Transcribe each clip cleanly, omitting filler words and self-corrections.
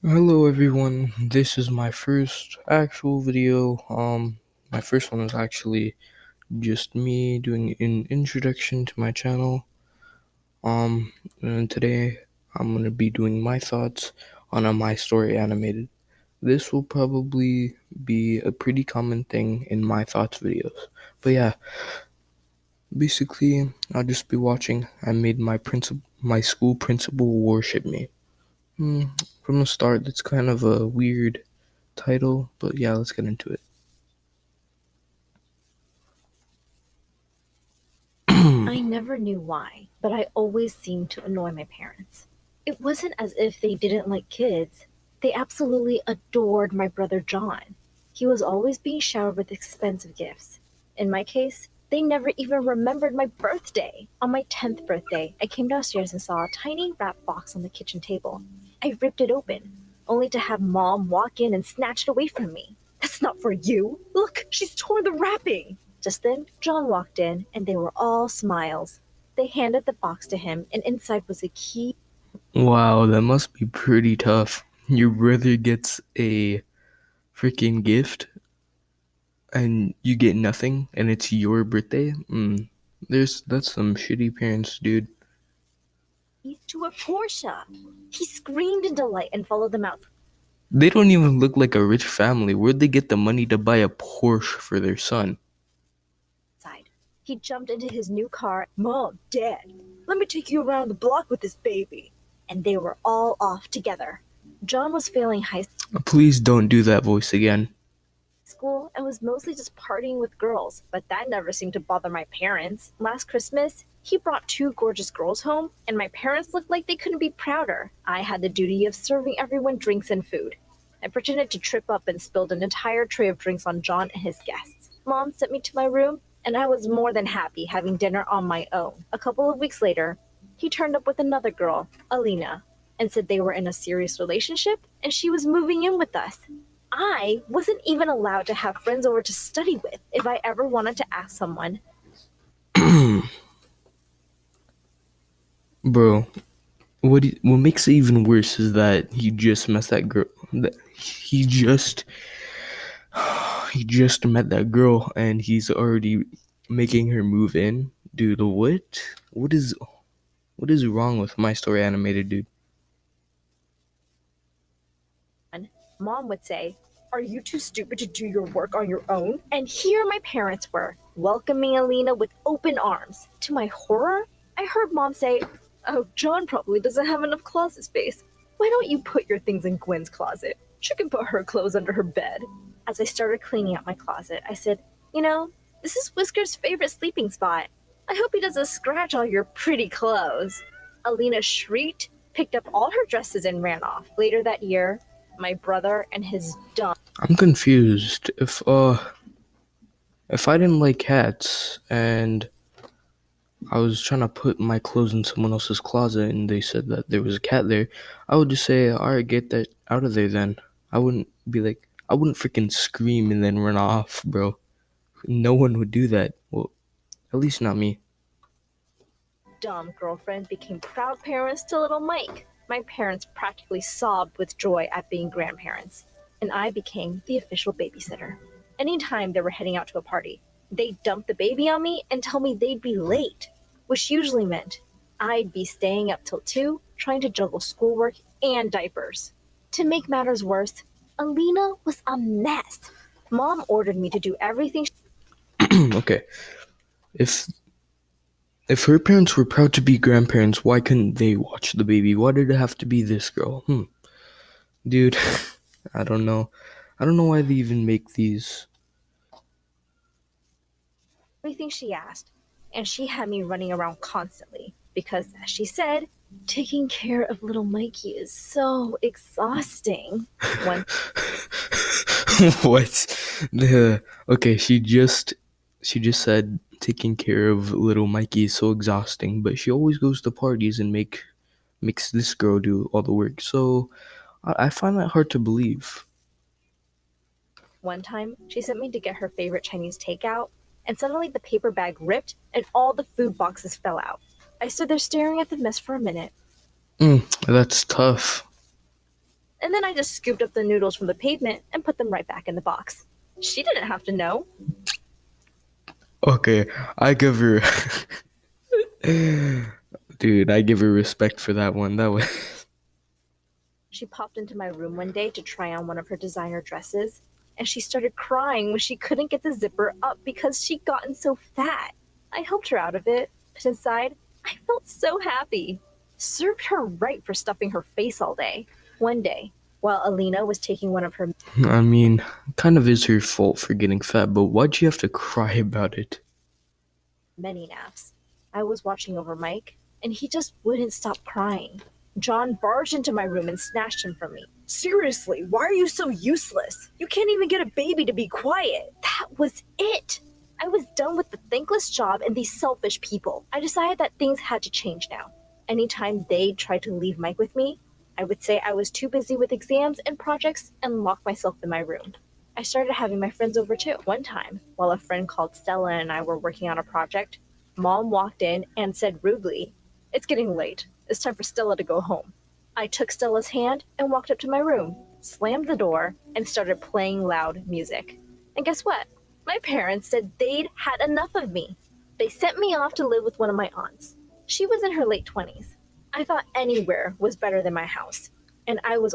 Hello everyone, this is my first actual video. My first one was actually just me doing an introduction to my channel. And today I'm gonna be doing my thoughts on a My Story animated. This will probably be a pretty common thing in my thoughts videos. But yeah, basically I'll just be watching. I made my school principal worship me. From the start, that's kind of a weird title, but yeah, let's get into it. I never knew why, but I always seemed to annoy my parents. It wasn't as if they didn't like kids. They absolutely adored my brother John. He was always being showered with expensive gifts. In my case, they never even remembered my birthday. On my 10th birthday, I came downstairs and saw a tiny wrap box on the kitchen table. I ripped it open, only to have Mom walk in and snatch it away from me. That's not for you. Look, she's torn the wrapping. Just then, John walked in, and they were all smiles. They handed the box to him, and inside was a key. Wow, that must be pretty tough. Your brother gets a freaking gift and you get nothing and it's your birthday? That's some shitty parents, dude. To a Porsche. He screamed in delight and followed them out. They don't even look like a rich family. Where'd they get the money to buy a Porsche for their son? Outside. He jumped into his new car. Mom, Dad, let me take you around the block with this baby. And they were all off together. John was failing high Please don't do that voice again. school and was mostly just partying with girls, but that never seemed to bother my parents. Last Christmas, he brought two gorgeous girls home, and my parents looked like they couldn't be prouder. I had the duty of serving everyone drinks and food. I pretended to trip up and spilled an entire tray of drinks on John and his guests. Mom sent me to my room, and I was more than happy having dinner on my own. A couple of weeks later, he turned up with another girl, Alina, and said they were in a serious relationship and she was moving in with us. I wasn't even allowed to have friends over to study with if I ever wanted to ask someone. Bro, what makes it even worse is that he just met that girl. That he just met that girl and he's already making her move in. Dude, what? What is wrong with My Story Animated, dude? Mom would say, "Are you too stupid to do your work on your own?" And here my parents were, welcoming Alina with open arms. To my horror, I heard Mom say, "Oh, John probably doesn't have enough closet space. Why don't you put your things in Gwen's closet? She can put her clothes under her bed." As I started cleaning out my closet, I said, this is Whisker's favorite sleeping spot. I hope he doesn't scratch all your pretty clothes." Alina shrieked, picked up all her dresses, and ran off. Later that year, my brother and his dumb. I'm confused. If I didn't like cats and I was trying to put my clothes in someone else's closet and they said that there was a cat there, I would just say, alright, get that out of there then. I wouldn't be like, I wouldn't freaking scream and then run off, bro. No one would do that. Well, at least not me. Dumb girlfriend became proud parents to little Mike. My parents practically sobbed with joy at being grandparents, and I became the official babysitter. Anytime they were heading out to a party, they'd dump the baby on me and tell me they'd be late, which usually meant I'd be staying up till 2 trying to juggle schoolwork and diapers. To make matters worse, Alina was a mess. Mom ordered me to do everything. Okay. If if her parents were proud to be grandparents, why couldn't they watch the baby? Why did it have to be this girl? Dude, I don't know. I don't know why they even make these. Everything she asked, and she had me running around constantly because, as she said, taking care of little Mikey is so exhausting. One What? The okay, she just said taking care of little Mikey is so exhausting, but she always goes to parties and makes this girl do all the work. So I find that hard to believe. one time, she sent me to get her favorite Chinese takeout, and suddenly the paper bag ripped and all the food boxes fell out. I stood there staring at the mess for a minute. That's tough. And then I just scooped up the noodles from the pavement and put them right back in the box. She didn't have to know. Okay, I give her. Dude, I give her respect for that one. That was. She popped into my room one day to try on one of her designer dresses, and she started crying when she couldn't get the zipper up because she'd gotten so fat. I helped her out of it, but inside, I felt so happy. Served her right for stuffing her face all day. One day, while Alina was taking one of her I mean, kind of is her fault for getting fat, but why'd you have to cry about it? many naps, I was watching over Mike, and he just wouldn't stop crying. John barged into my room and snatched him from me. Seriously, why are you so useless? You can't even get a baby to be quiet. That was it. I was done with the thankless job and these selfish people. I decided that things had to change now. Anytime they tried to leave Mike with me, I would say I was too busy with exams and projects and lock myself in my room. I started having my friends over too. One time, while a friend called Stella and I were working on a project, Mom walked in and said rudely, "It's getting late. It's time for Stella to go home." I took Stella's hand and walked up to my room, slammed the door, and started playing loud music. And guess what? My parents said they'd had enough of me. They sent me off to live with one of my aunts. She was in her late 20s. I thought anywhere was better than my house, and I was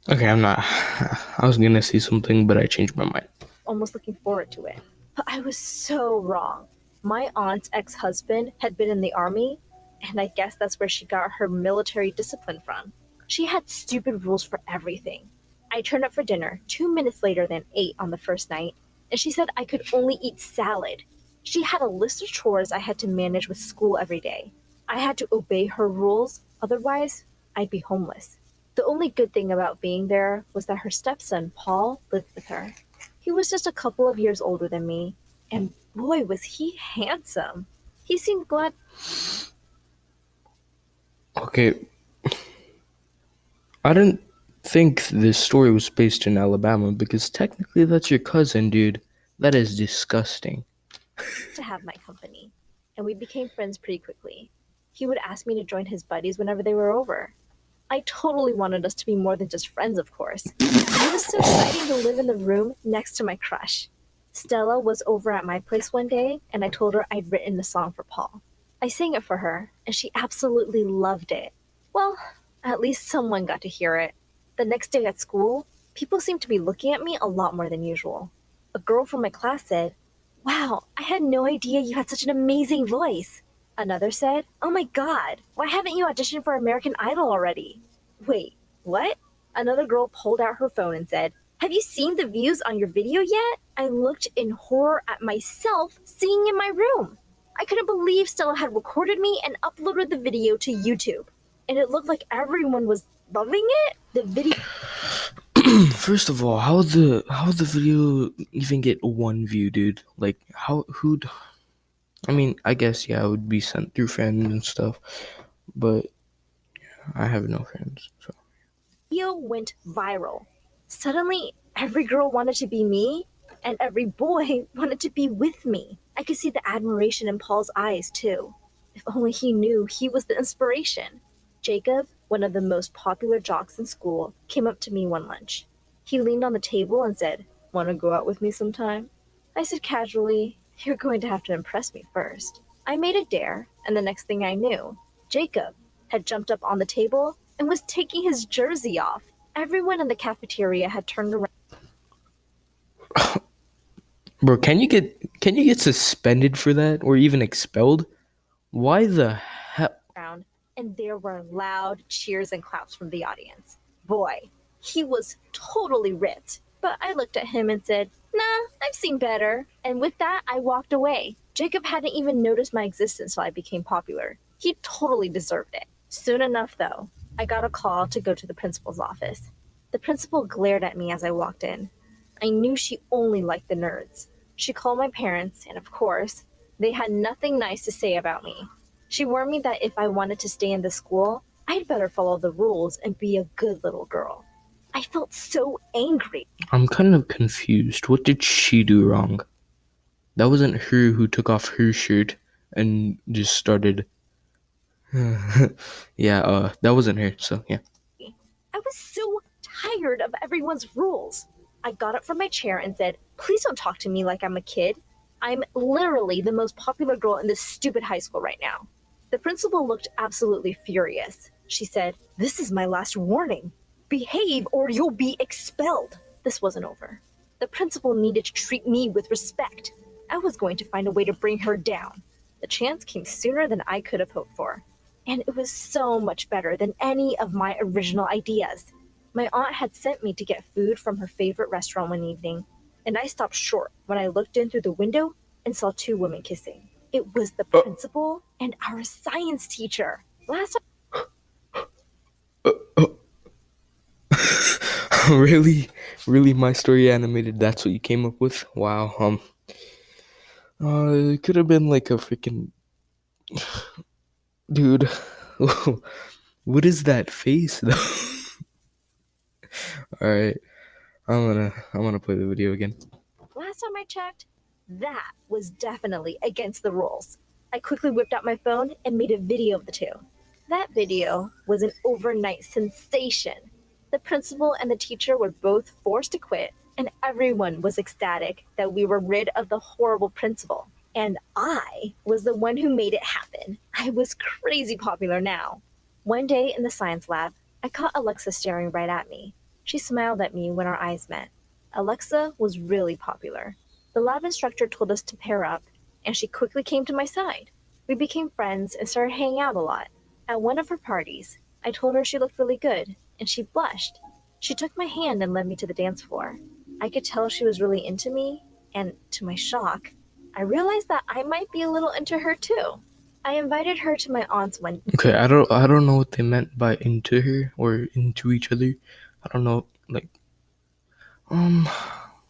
Okay, I'm not. I was gonna say something, but I changed my mind. almost looking forward to it. But I was so wrong. My aunt's ex husband had been in the army, and I guess that's where she got her military discipline from. She had stupid rules for everything. I turned up for dinner 2 minutes later than 8 on the first night, and she said I could only eat salad. She had a list of chores I had to manage with school every day. I had to obey her rules, otherwise, I'd be homeless. The only good thing about being there was that her stepson, Paul, lived with her. He was just a couple of years older than me, and boy, was he handsome. He seemed glad. Okay, I didn't think this story was based in Alabama because technically that's your cousin, dude. That is disgusting. To have my company, and we became friends pretty quickly. He would ask me to join his buddies whenever they were over. I totally wanted us to be more than just friends, of course. It was so exciting to live in the room next to my crush. Stella was over at my place one day, and I told her I'd written a song for Paul. I sang it for her, and she absolutely loved it. Well, at least someone got to hear it. The next day at school, people seemed to be looking at me a lot more than usual. A girl from my class said, "Wow, I had no idea you had such an amazing voice." Another said, "Oh my god, why haven't you auditioned for American Idol already?" Wait, what? Another girl pulled out her phone and said, "Have you seen the views on your video yet?" I looked in horror at myself singing in my room. I couldn't believe Stella had recorded me and uploaded the video to YouTube. And it looked like everyone was loving it. The video First of all, how would the video even get one view, dude? Like who'd I mean, I guess yeah, it would be sent through friends and stuff, but I have no friends, so went viral. Suddenly, every girl wanted to be me, and every boy wanted to be with me. I could see the admiration in Paul's eyes, too. If only he knew he was the inspiration. Jacob, one of the most popular jocks in school, came up to me one lunch. He leaned on the table and said, "Want to go out with me sometime?" I said casually, "You're going to have to impress me first." I made a dare, and the next thing I knew, Jacob had jumped up on the table and was taking his jersey off. Everyone in the cafeteria had turned bro, can you get suspended for that or even expelled? Why the hell? around, and there were loud cheers and claps from the audience. Boy, he was totally ripped. But I looked at him and said, "Nah, I've seen better." And with that, I walked away. Jacob hadn't even noticed my existence till I became popular. He totally deserved it. Soon enough, though, I got a call to go to the principal's office. The principal glared at me as I walked in. I knew she only liked the nerds. She called my parents, and of course, they had nothing nice to say about me. She warned me that if I wanted to stay in the school, I'd better follow the rules and be a good little girl. I felt so angry. I'm kind of confused. What did she do wrong? That wasn't her who took off her shirt and just started Yeah, that wasn't her, so yeah. I was so tired of everyone's rules. I got up from my chair and said, "Please don't talk to me like I'm a kid. I'm literally the most popular girl in this stupid high school right now." The principal looked absolutely furious. She said, "This is my last warning. Behave or you'll be expelled." This wasn't over. The principal needed to treat me with respect. I was going to find a way to bring her down. The chance came sooner than I could have hoped for. And it was so much better than any of my original ideas. My aunt had sent me to get food from her favorite restaurant one evening, and I stopped short when I looked in through the window and saw two women kissing. It was the Uh, principal and our science teacher. Last uh, uh, really, really, my story animated. That's what you came up with? Wow. It could have been like a freaking dude. What is that face though? All right, I'm gonna play the video again. Last time I checked, that was definitely against the rules. I quickly whipped out my phone and made a video of the two. That video was an overnight sensation. The principal and the teacher were both forced to quit, and everyone was ecstatic that we were rid of the horrible principal. And I was the one who made it happen. I was crazy popular now. One day in the science lab, I caught Alexa staring right at me. She smiled at me when our eyes met. Alexa was really popular. The lab instructor told us to pair up, and she quickly came to my side. We became friends and started hanging out a lot. At one of her parties, I told her she looked really good, and she blushed. She took my hand and led me to the dance floor. I could tell she was really into me, and to my shock, I realized that I might be a little into her too. I invited her to my aunt's one. Okay, I don't know what they meant by into her or into each other. I don't know, um,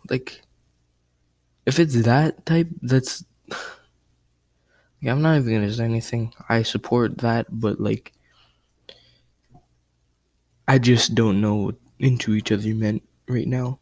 like if it's that type, that's yeah, I'm not even gonna say anything. I support that, but like I just don't know what into each other meant right now.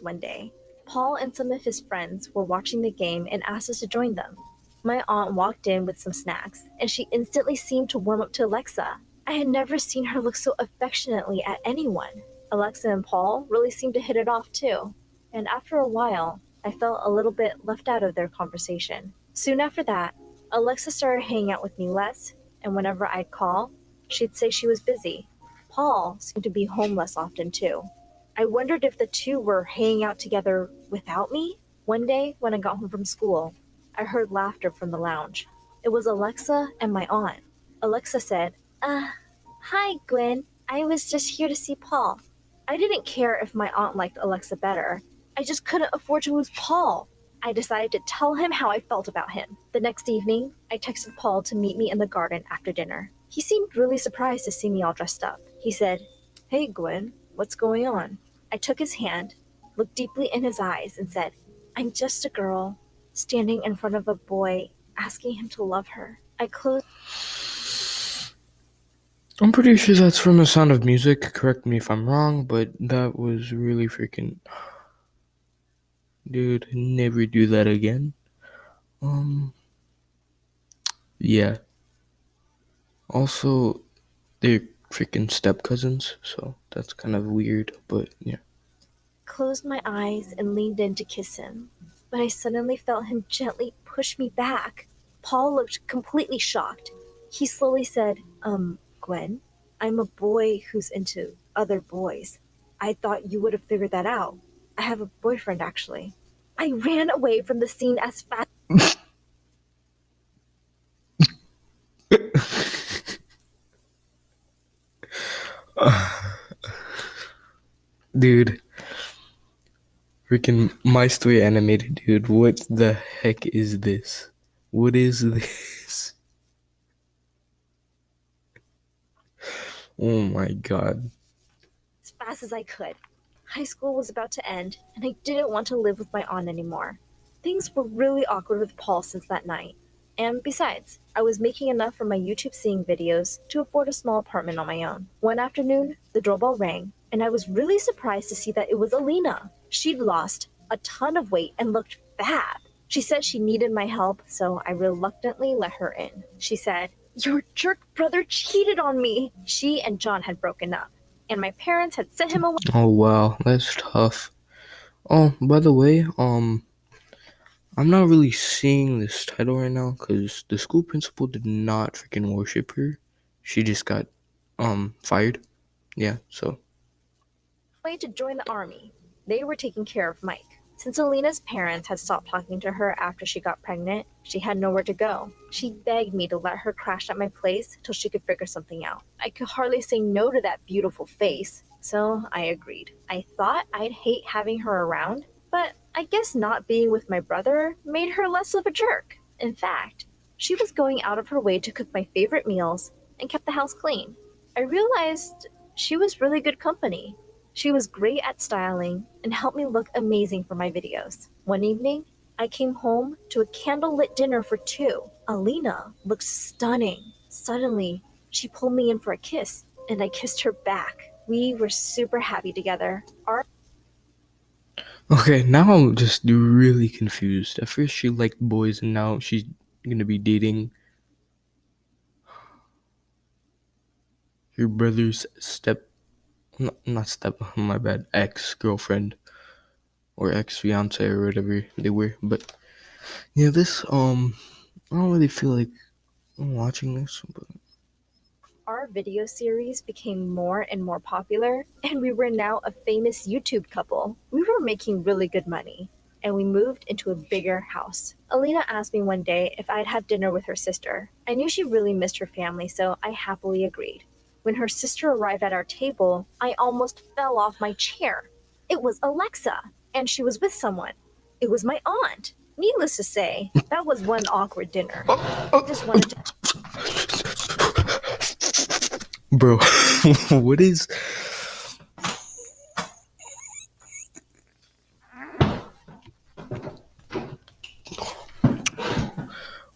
One day, Paul and some of his friends were watching the game and asked us to join them. My aunt walked in with some snacks, and she instantly seemed to warm up to Alexa. I had never seen her look so affectionately at anyone. Alexa and Paul really seemed to hit it off too, and after a while, I felt a little bit left out of their conversation. Soon after that, Alexa started hanging out with me less, and whenever I'd call, she'd say she was busy. Paul seemed to be home less often too. I wondered if the two were hanging out together without me. One day, when I got home from school, I heard laughter from the lounge. It was Alexa and my aunt. Alexa said, hi, Gwen. I was just here to see Paul. I didn't care if my aunt liked Alexa better. I just couldn't afford to lose Paul. I decided to tell him how I felt about him. The next evening, I texted Paul to meet me in the garden after dinner. He seemed really surprised to see me all dressed up. He said, "Hey, Gwen, what's going on?" I took his hand, looked deeply in his eyes, and said, "I'm just a girl standing in front of a boy asking him to love her." I closed. I'm pretty sure that's from The Sound of Music. Correct me if I'm wrong, but that was really freaking. Dude, never do that again. Yeah. Also, they're freaking step cousins, so that's kind of weird, but yeah. Closed my eyes and leaned in to kiss him, but I suddenly felt him gently push me back. Paul looked completely shocked. He slowly said, Gwen, I'm a boy who's into other boys. I thought you would have figured that out. I have a boyfriend, actually. I ran away from the scene as fast. Dude, freaking my story animated, dude. What the heck is this? What is this? Oh my god. As fast as I could. High school was about to end, and I didn't want to live with my aunt anymore. Things were really awkward with Paul since that night. And besides, I was making enough from my YouTube singing videos to afford a small apartment on my own. One afternoon, the doorbell rang, and I was really surprised to see that it was Alina. She'd lost a ton of weight and looked fab. She said she needed my help, so I reluctantly let her in. She said, Your jerk brother cheated on me. She and John had broken up, and my parents had sent him away. Oh wow, that's tough. Oh, by the way, I'm not really seeing this title right now because the school principal did not freaking worship her. She just got fired. Yeah, so To join the army. They were taking care of Mike. Since Alina's parents had stopped talking to her after she got pregnant, she had nowhere to go. She begged me to let her crash at my place till she could figure something out. I could hardly say no to that beautiful face, so I agreed. I thought I'd hate having her around, but I guess not being with my brother made her less of a jerk. In fact, she was going out of her way to cook my favorite meals and kept the house clean. I realized she was really good company. She was great at styling and helped me look amazing for my videos. One evening, I came home to a candlelit dinner for two. Alina looked stunning. Suddenly, she pulled me in for a kiss, and I kissed her back. We were super happy together. okay, now I'm just really confused. At first she liked boys and now she's gonna be dating your brother's not step, my bad, ex-girlfriend or ex-fiance or whatever they were. But yeah, this I don't really feel like watching this, but Our video series became more and more popular, and we were now a famous YouTube couple. We were making really good money, and we moved into a bigger house. Alina asked me one day if I'd have dinner with her sister. I knew she really missed her family, so I happily agreed. When her sister arrived at our table, I almost fell off my chair. It was Alexa, and she was with someone. It was my aunt. Needless to say, that was one awkward dinner. I just wanted to bro, what is?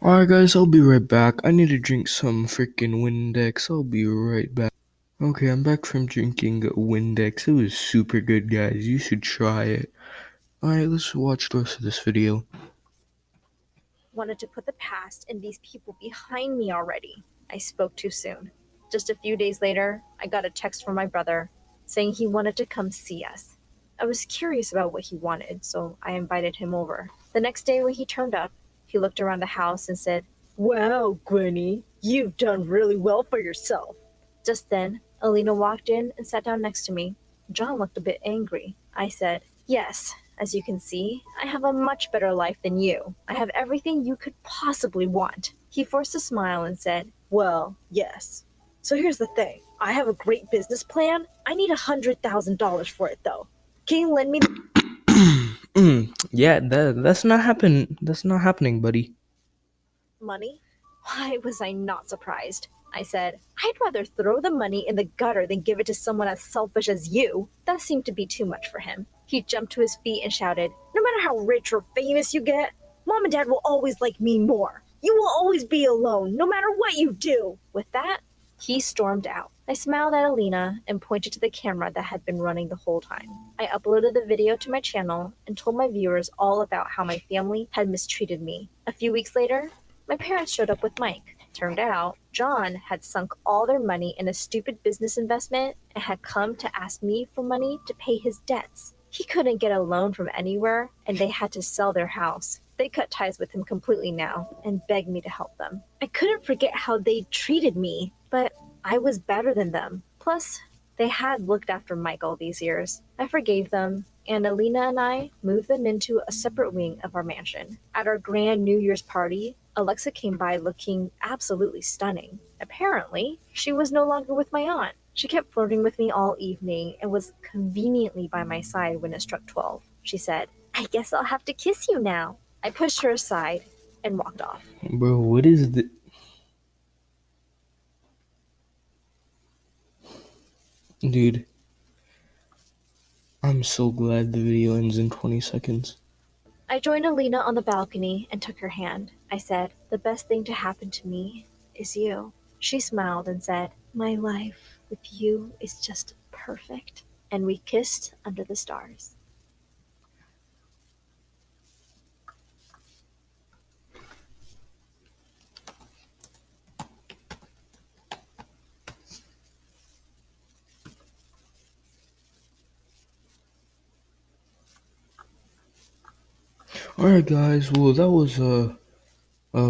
Alright, guys, I'll be right back. I need to drink some freaking Windex. I'll be right back. Okay, I'm back from drinking Windex. It was super good, guys. You should try it. Alright, let's watch the rest of this video. wanted to put the past and these people behind me already. I spoke too soon. Just a few days later, I got a text from my brother saying he wanted to come see us. I was curious about what he wanted, so I invited him over. The next day, when he turned up, he looked around the house and said, "Wow, Gwenny, you've done really well for yourself." Just then, Alina walked in and sat down next to me. John looked a bit angry. I said, "Yes, as you can see, I have a much better life than you. I have everything you could possibly want." He forced a smile and said, "Well, yes. So here's the thing. I have a great business plan. I need $100,000 for it, though. Can you lend me Yeah, that's not happen. That's not happening, buddy. money?" Why was I not surprised? I said, "I'd rather throw the money in the gutter than give it to someone as selfish as you." That seemed to be too much for him. He jumped to his feet and shouted, "No matter how rich or famous you get, Mom and Dad will always like me more. You will always be alone, no matter what you do." With that, he stormed out. I smiled at Alina and pointed to the camera that had been running the whole time. I uploaded the video to my channel and told my viewers all about how my family had mistreated me. A few weeks later, my parents showed up with Mike. Turned out, John had sunk all their money in a stupid business investment and had come to ask me for money to pay his debts. He couldn't get a loan from anywhere, and they had to sell their house. They cut ties with him completely now and begged me to help them. I couldn't forget how they treated me, but I was better than them. Plus, they had looked after Mike all these years. I forgave them, and Alina and I moved them into a separate wing of our mansion. At our grand New Year's party, Alexa came by looking absolutely stunning. Apparently, she was no longer with my aunt. She kept flirting with me all evening and was conveniently by my side when it struck 12. She said, "I guess I'll have to kiss you now." I pushed her aside and walked off. Bro, what is the dude? I'm so glad the video ends in 20 seconds. I joined Alina on the balcony and took her hand. I said, "The best thing to happen to me is you." She smiled and said, "My life with you is just perfect." And we kissed under the stars. Alright, guys, well, that was a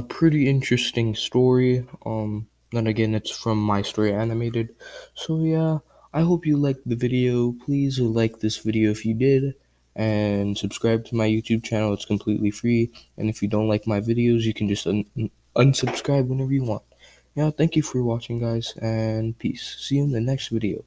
pretty interesting story. Then again, it's from My Story Animated. So yeah, I hope you liked the video. Please like this video if you did, and subscribe to my YouTube channel. It's completely free. And if you don't like my videos, you can just unsubscribe whenever you want. Yeah, thank you for watching, guys, and peace. See you in the next video.